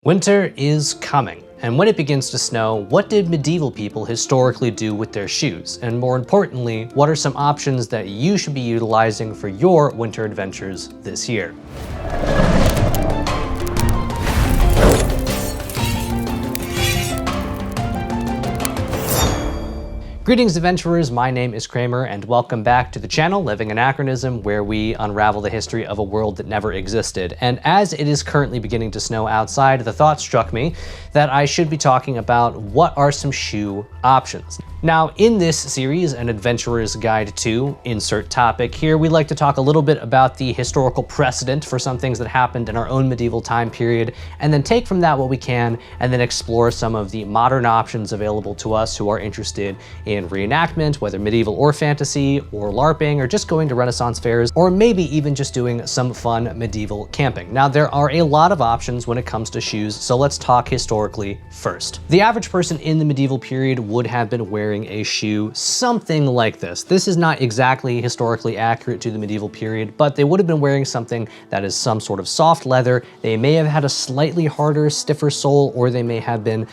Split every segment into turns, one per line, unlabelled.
Winter is coming, and when it begins to snow, what did medieval people historically do with their shoes? And more importantly, what are some options that you should be utilizing for your winter adventures this year? Greetings adventurers, my name is Kramer and welcome back to the channel Living Anachronism, where we unravel the history of a world that never existed. And as it is currently beginning to snow outside, the thought struck me that I should be talking about what are some shoe options. Now in this series, An Adventurer's Guide to insert topic here, we like to talk a little bit about the historical precedent for some things that happened in our own medieval time period, and then take from that what we can, and then explore some of the modern options available to us who are interested in reenactment, whether medieval or fantasy, or LARPing, or just going to Renaissance fairs, or maybe even just doing some fun medieval camping. Now there are a lot of options when it comes to shoes, so let's talk historically first. The average person in the medieval period would have been wearing a shoe something like this. This is not exactly historically accurate to the medieval period, but they would have been wearing something that is some sort of soft leather. They may have had a slightly harder, stiffer sole, or they may have been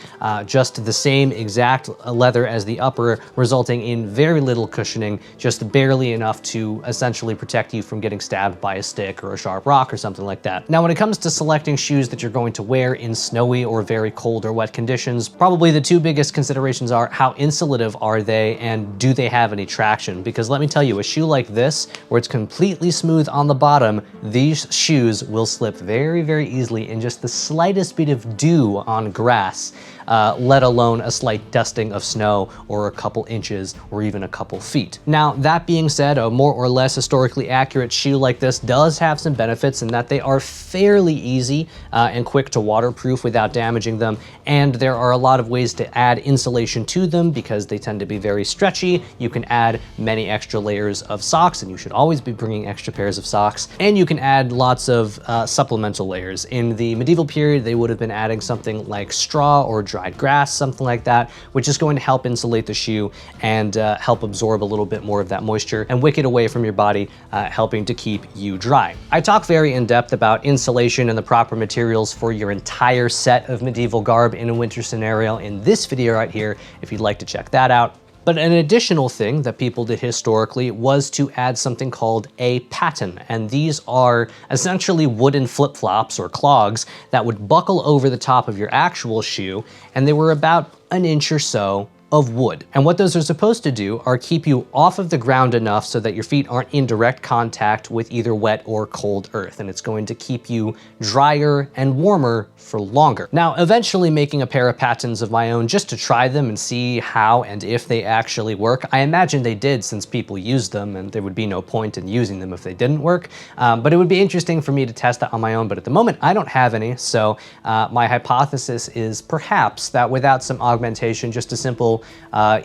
just the same exact leather as the upper, resulting in very little cushioning, just barely enough to essentially protect you from getting stabbed by a stick or a sharp rock or something like that. Now, when it comes to selecting shoes that you're going to wear in snowy or very cold or wet conditions, probably the two biggest considerations are how insulative are they and do they have any traction? Because let me tell you, a shoe like this, where it's completely smooth on the bottom, these shoes will slip very, very easily in just the slightest bit of dew on grass. Let alone a slight dusting of snow or a couple inches or even a couple feet. Now, that being said, a more or less historically accurate shoe like this does have some benefits in that they are fairly easy and quick to waterproof without damaging them, and there are a lot of ways to add insulation to them because they tend to be very stretchy. You can add many extra layers of socks, and you should always be bringing extra pairs of socks, and you can add lots of supplemental layers. In the medieval period, they would have been adding something like straw or dried grass, something like that, which is going to help insulate the shoe and help absorb a little bit more of that moisture and wick it away from your body, helping to keep you dry. I talk very in depth about insulation and the proper materials for your entire set of medieval garb in a winter scenario in this video right here, if you'd like to check that out. But an additional thing that people did historically was to add something called a patten. And these are essentially wooden flip-flops or clogs that would buckle over the top of your actual shoe, and they were about an inch or so of wood. And what those are supposed to do are keep you off of the ground enough so that your feet aren't in direct contact with either wet or cold earth, and it's going to keep you drier and warmer for longer. Now, eventually making a pair of pattens of my own just to try them and see how and if they actually work. I imagine they did, since people used them, and there would be no point in using them if they didn't work. But it would be interesting for me to test that on my own, but at the moment I don't have any, so my hypothesis is perhaps that without some augmentation, just a simple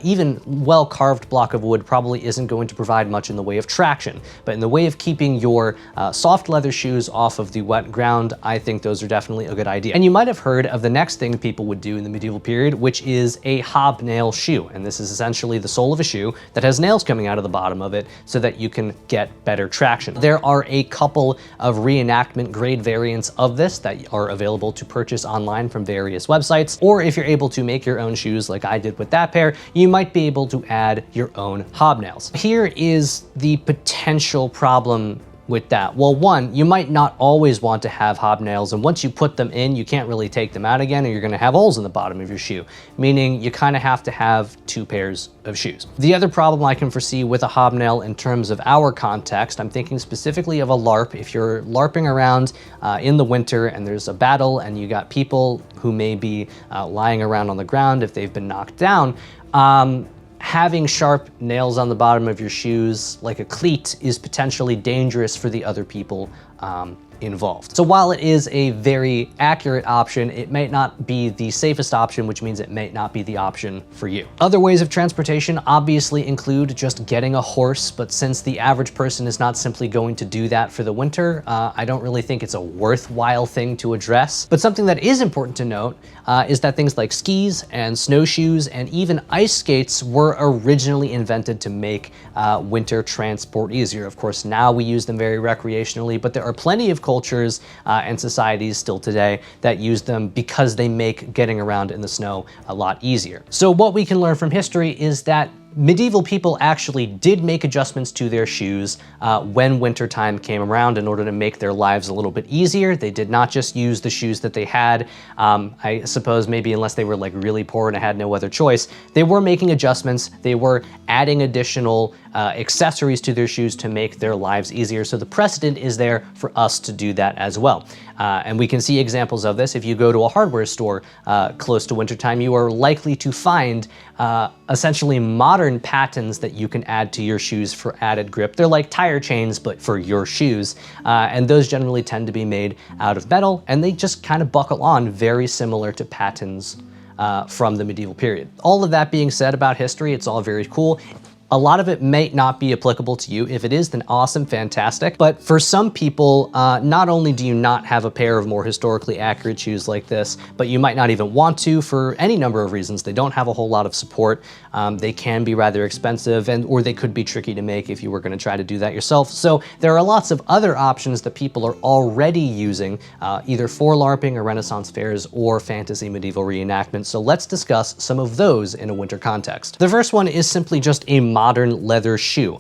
even well-carved block of wood probably isn't going to provide much in the way of traction. But in the way of keeping your soft leather shoes off of the wet ground, I think those are definitely a good idea. And you might have heard of the next thing people would do in the medieval period, which is a hobnail shoe. And this is essentially the sole of a shoe that has nails coming out of the bottom of it so that you can get better traction. There are a couple of reenactment grade variants of this that are available to purchase online from various websites, or if you're able to make your own shoes like I did with that pair, you might be able to add your own hobnails. Here is the potential problem with that. Well, one, you might not always want to have hobnails, and once you put them in, you can't really take them out again, or you're gonna have holes in the bottom of your shoe, meaning you kind of have to have two pairs of shoes. The other problem I can foresee with a hobnail in terms of our context, I'm thinking specifically of a LARP. If you're LARPing around in the winter and there's a battle and you got people who may be lying around on the ground if they've been knocked down, having sharp nails on the bottom of your shoes, like a cleat, is potentially dangerous for the other people involved. So while it is a very accurate option, it might not be the safest option, which means it may not be the option for you. Other ways of transportation obviously include just getting a horse, but since the average person is not simply going to do that for the winter, I don't really think it's a worthwhile thing to address. But something that is important to note is that things like skis and snowshoes and even ice skates were originally invented to make winter transport easier. Of course, now we use them very recreationally, but there are plenty of cold cultures and societies still today that use them because they make getting around in the snow a lot easier. So what we can learn from history is that medieval people actually did make adjustments to their shoes when wintertime came around in order to make their lives a little bit easier. They did not just use the shoes that they had. I suppose maybe unless they were like really poor and had no other choice, they were making adjustments. They were adding additional accessories to their shoes to make their lives easier. So the precedent is there for us to do that as well. And we can see examples of this. If you go to a hardware store close to wintertime, you are likely to find essentially modern patents that you can add to your shoes for added grip. They're like tire chains, but for your shoes. And those generally tend to be made out of metal, and they just kind of buckle on very similar to patents from the medieval period. All of that being said about history, it's all very cool. A lot of it may not be applicable to you. If it is, then awesome, fantastic. But for some people, not only do you not have a pair of more historically accurate shoes like this, but you might not even want to for any number of reasons. They don't have a whole lot of support. They can be rather expensive, or they could be tricky to make if you were gonna try to do that yourself. So there are lots of other options that people are already using, either for LARPing or Renaissance fairs or fantasy medieval reenactments. So let's discuss some of those in a winter context. The first one is simply just a modern leather shoe.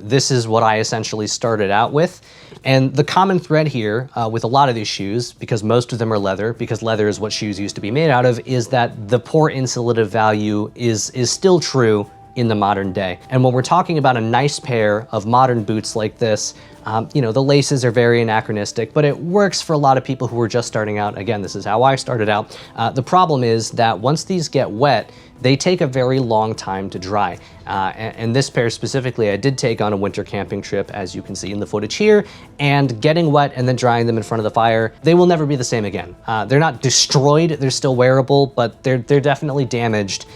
This is what I essentially started out with. And the common thread here with a lot of these shoes, because most of them are leather, because leather is what shoes used to be made out of, is that the poor insulative value is still true in the modern day. And when we're talking about a nice pair of modern boots like this, you know, the laces are very anachronistic, but it works for a lot of people who are just starting out. Again, this is how I started out. The problem is that once these get wet, they take a very long time to dry. And this pair specifically, I did take on a winter camping trip, as you can see in the footage here, and getting wet and then drying them in front of the fire, they will never be the same again. They're not destroyed, they're still wearable, but they're definitely damaged.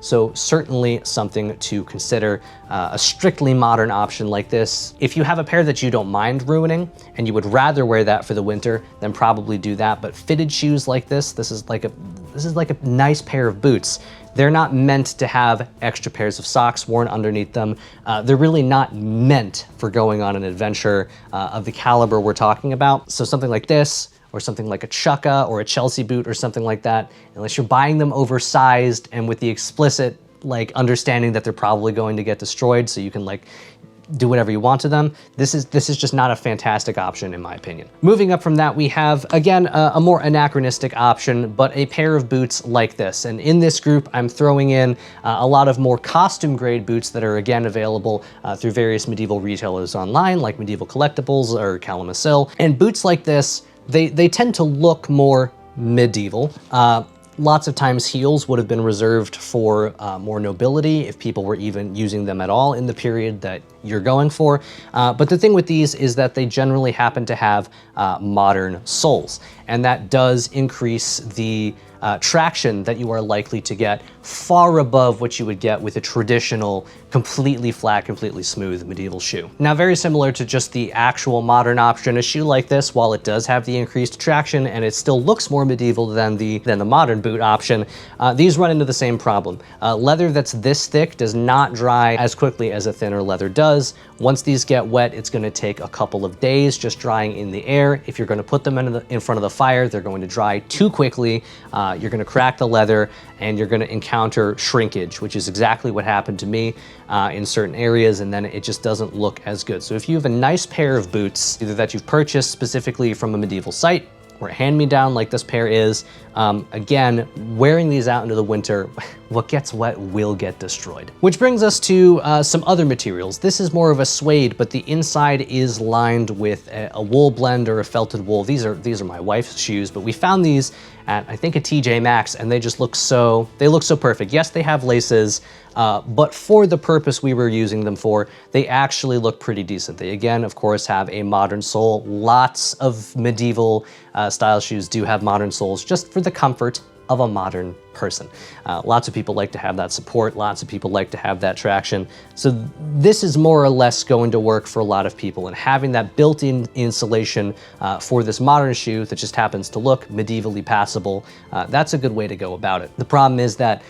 So certainly something to consider. A strictly modern option like this, if you have a pair that you don't mind ruining and you would rather wear that for the winter, then probably do that. But fitted shoes like this is like a nice pair of boots. They're not meant to have extra pairs of socks worn underneath them. They're really not meant for going on an adventure of the caliber we're talking about. So something like this, or something like a Chukka or a Chelsea boot or something like that, unless you're buying them oversized and with the explicit like understanding that they're probably going to get destroyed so you can like do whatever you want to them, this is just not a fantastic option in my opinion. Moving up from that, we have again a more anachronistic option, but a pair of boots like this. And in this group, I'm throwing in a lot of more costume grade boots that are again available through various medieval retailers online, like Medieval Collectibles or Kalamazoo. And boots like this, they tend to look more medieval. Lots of times heels would have been reserved for more nobility if people were even using them at all in the period that you're going for. But the thing with these is that they generally happen to have modern soles, and that does increase the traction that you are likely to get far above what you would get with a traditional, completely flat, completely smooth medieval shoe. Now, very similar to just the actual modern option, a shoe like this, while it does have the increased traction and it still looks more medieval than the modern boot option, these run into the same problem. Leather that's this thick does not dry as quickly as a thinner leather does. Once these get wet, it's going to take a couple of days just drying in the air. If you're going to put them in front of the fire, they're going to dry too quickly. You're going to crack the leather and you're going to encounter shrinkage, which is exactly what happened to me in certain areas, and then it just doesn't look as good. So if you have a nice pair of boots, either that you've purchased specifically from a medieval site or a hand-me-down like this pair is, again, wearing these out into the winter, what gets wet will get destroyed. Which brings us to some other materials. This is more of a suede, but the inside is lined with a wool blend or a felted wool. These are my wife's shoes, but we found these at, I think, a TJ Maxx, and they just look so perfect. Yes, they have laces, but for the purpose we were using them for, they actually look pretty decent. They, again, of course, have a modern sole. Lots of medieval style shoes do have modern soles just for the comfort of a modern person. Lots of people like to have that support. Lots of people like to have that traction. So this is more or less going to work for a lot of people, and having that built-in insulation for this modern shoe that just happens to look medievally passable, that's a good way to go about it. The problem is that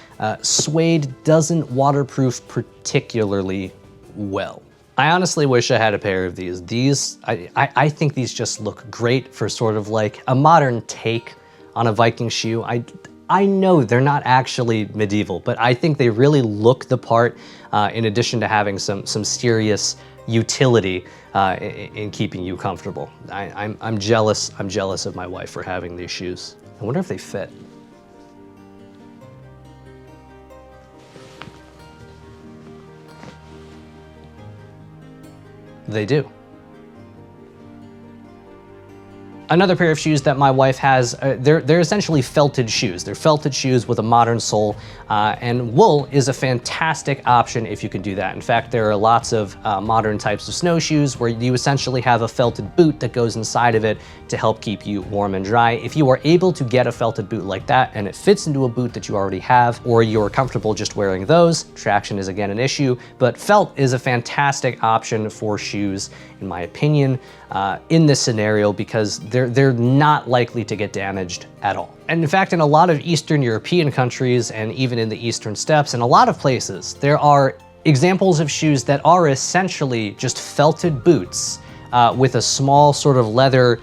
suede doesn't waterproof particularly well. I honestly wish I had a pair of these. I think these just look great for sort of like a modern take on a Viking shoe. I know they're not actually medieval, but I think they really look the part, in addition to having some serious utility in keeping you comfortable. I'm jealous of my wife for having these shoes. I wonder if they fit. They do. Another pair of shoes that my wife has, they're essentially felted shoes. They're felted shoes with a modern sole, and wool is a fantastic option if you can do that. In fact, there are lots of modern types of snowshoes where you essentially have a felted boot that goes inside of it to help keep you warm and dry. If you are able to get a felted boot like that and it fits into a boot that you already have, or you're comfortable just wearing those, traction is again an issue, but felt is a fantastic option for shoes, in my opinion, in this scenario, because they're not likely to get damaged at all. And in fact, in a lot of Eastern European countries and even in the Eastern steppes, in a lot of places, there are examples of shoes that are essentially just felted boots with a small sort of leather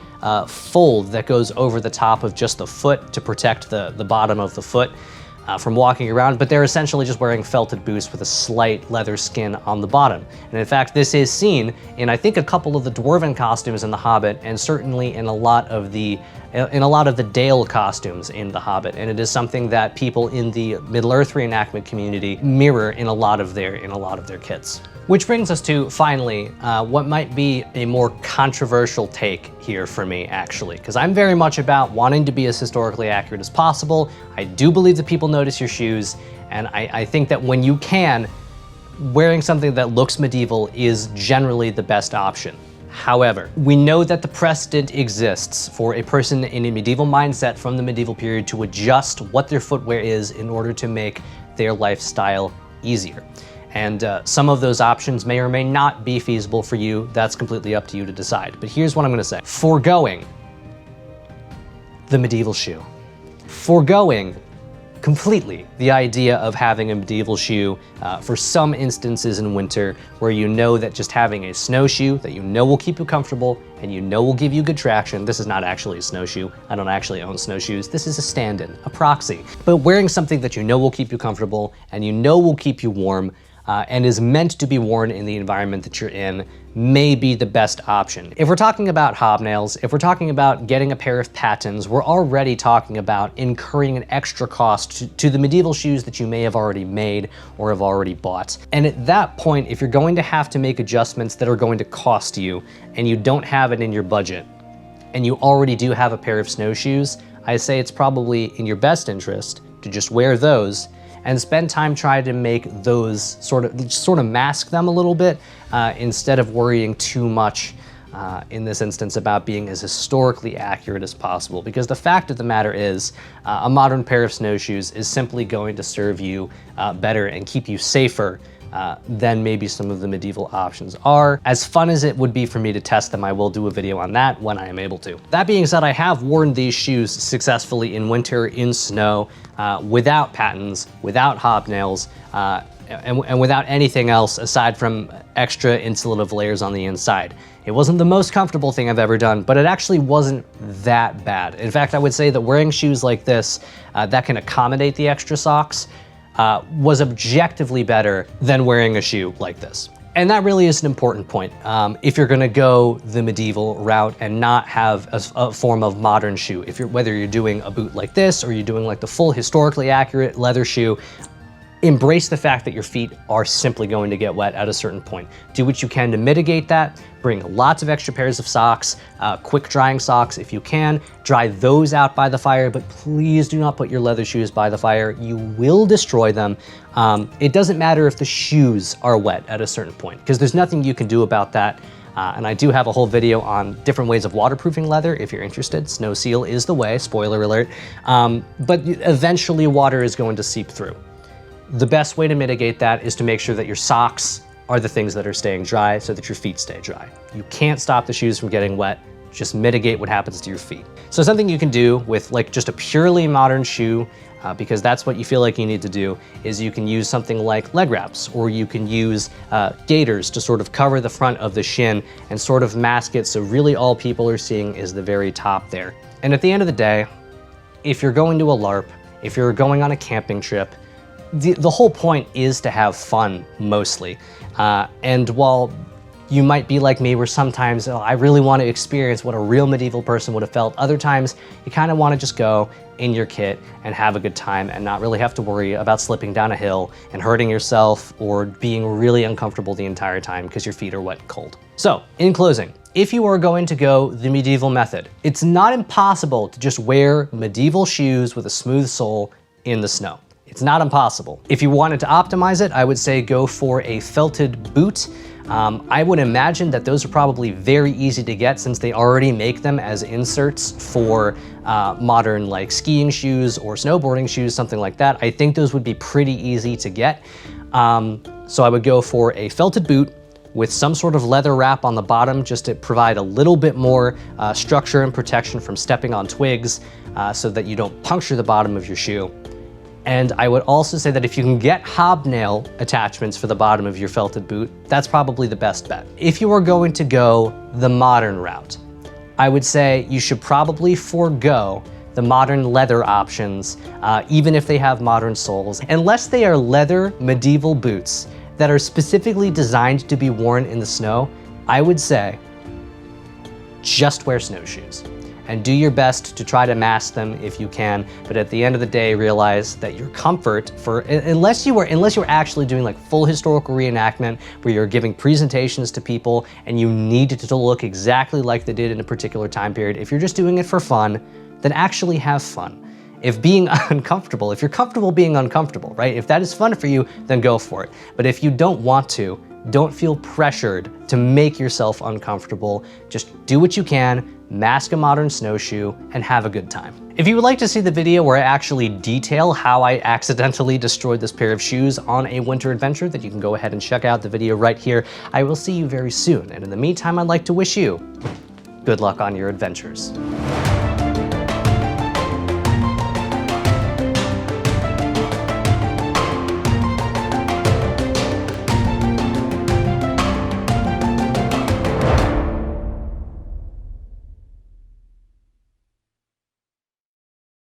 fold that goes over the top of just the foot to protect the bottom of the foot from walking around, but they're essentially just wearing felted boots with a slight leather skin on the bottom. And in fact, this is seen in, I think, a couple of the dwarven costumes in The Hobbit, and certainly in a lot of the Dale costumes in The Hobbit. And it is something that people in the Middle-earth reenactment community mirror in a lot of their kits. Which brings us to, finally, what might be a more controversial take here for me, actually, because I'm very much about wanting to be as historically accurate as possible. I do believe that people notice your shoes, and I think that when you can, wearing something that looks medieval is generally the best option. However, we know that the precedent exists for a person in a medieval mindset from the medieval period to adjust what their footwear is in order to make their lifestyle easier. And some of those options may or may not be feasible for you. That's completely up to you to decide. But here's what I'm gonna say. Foregoing the medieval shoe. Foregoing completely the idea of having a medieval shoe for some instances in winter where you know that just having a snowshoe that you know will keep you comfortable and you know will give you good traction. This is not actually a snowshoe. I don't actually own snowshoes. This is a stand-in, a proxy. But wearing something that you know will keep you comfortable and you know will keep you warm and is meant to be worn in the environment that you're in may be the best option. If we're talking about hobnails, if we're talking about getting a pair of pattens, we're already talking about incurring an extra cost to the medieval shoes that you may have already made or have already bought. And at that point, if you're going to have to make adjustments that are going to cost you and you don't have it in your budget, and you already do have a pair of snowshoes, I say it's probably in your best interest to just wear those and spend time trying to make those sort of mask them a little bit instead of worrying too much in this instance about being as historically accurate as possible. Because the fact of the matter is, a modern pair of snowshoes is simply going to serve you better and keep you safer than maybe some of the medieval options are. As fun as it would be for me to test them, I will do a video on that when I am able to. That being said, I have worn these shoes successfully in winter, in snow, without pattens, without hobnails, and without anything else aside from extra insulative layers on the inside. It wasn't the most comfortable thing I've ever done, but it actually wasn't that bad. In fact, I would say that wearing shoes like this that can accommodate the extra socks was objectively better than wearing a shoe like this. And that really is an important point. If you're gonna go the medieval route and not have a form of modern shoe, whether you're doing a boot like this or you're doing like the full historically accurate leather shoe, embrace the fact that your feet are simply going to get wet at a certain point. Do what you can to mitigate that. Bring lots of extra pairs of socks, quick drying socks if you can. Dry those out by the fire, but please do not put your leather shoes by the fire. You will destroy them. It doesn't matter if the shoes are wet at a certain point, because there's nothing you can do about that. And I do have a whole video on different ways of waterproofing leather if you're interested. Snow seal is the way, spoiler alert. But eventually water is going to seep through. The best way to mitigate that is to make sure that your socks are the things that are staying dry so that your feet stay dry. You can't stop the shoes from getting wet, just mitigate what happens to your feet. So something you can do with like just a purely modern shoe because that's what you feel like you need to do. Is you can use something like leg wraps, or you can use gaiters to sort of cover the front of the shin and sort of mask it so really all people are seeing is the very top there. And at the end of the day, if you're going to a LARP, if you're going on a camping trip, the whole point is to have fun mostly. And while you might be like me, where sometimes, oh, I really want to experience what a real medieval person would have felt. Other times, you kind of want to just go in your kit and have a good time and not really have to worry about slipping down a hill and hurting yourself or being really uncomfortable the entire time because your feet are wet and cold. So, in closing, if you are going to go the medieval method, it's not impossible to just wear medieval shoes with a smooth sole in the snow. It's not impossible. If you wanted to optimize it, I would say go for a felted boot. I would imagine that those are probably very easy to get since they already make them as inserts for modern like skiing shoes or snowboarding shoes, something like that. I think those would be pretty easy to get. So I would go for a felted boot with some sort of leather wrap on the bottom just to provide a little bit more structure and protection from stepping on twigs so that you don't puncture the bottom of your shoe. And I would also say that if you can get hobnail attachments for the bottom of your felted boot, that's probably the best bet. If you are going to go the modern route, I would say you should probably forego the modern leather options, even if they have modern soles, unless they are leather medieval boots that are specifically designed to be worn in the snow. I would say just wear snowshoes and do your best to try to mask them if you can. But at the end of the day, realize that your comfort unless you're actually doing like full historical reenactment where you're giving presentations to people and you need it to look exactly like they did in a particular time period, if you're just doing it for fun, then actually have fun. If being uncomfortable, if you're comfortable being uncomfortable, right? If that is fun for you, then go for it. But if you don't want to, don't feel pressured to make yourself uncomfortable. Just do what you can, mask a modern snowshoe, and have a good time. If you would like to see the video where I actually detail how I accidentally destroyed this pair of shoes on a winter adventure, then you can go ahead and check out the video right here. I will see you very soon, and in the meantime, I'd like to wish you good luck on your adventures.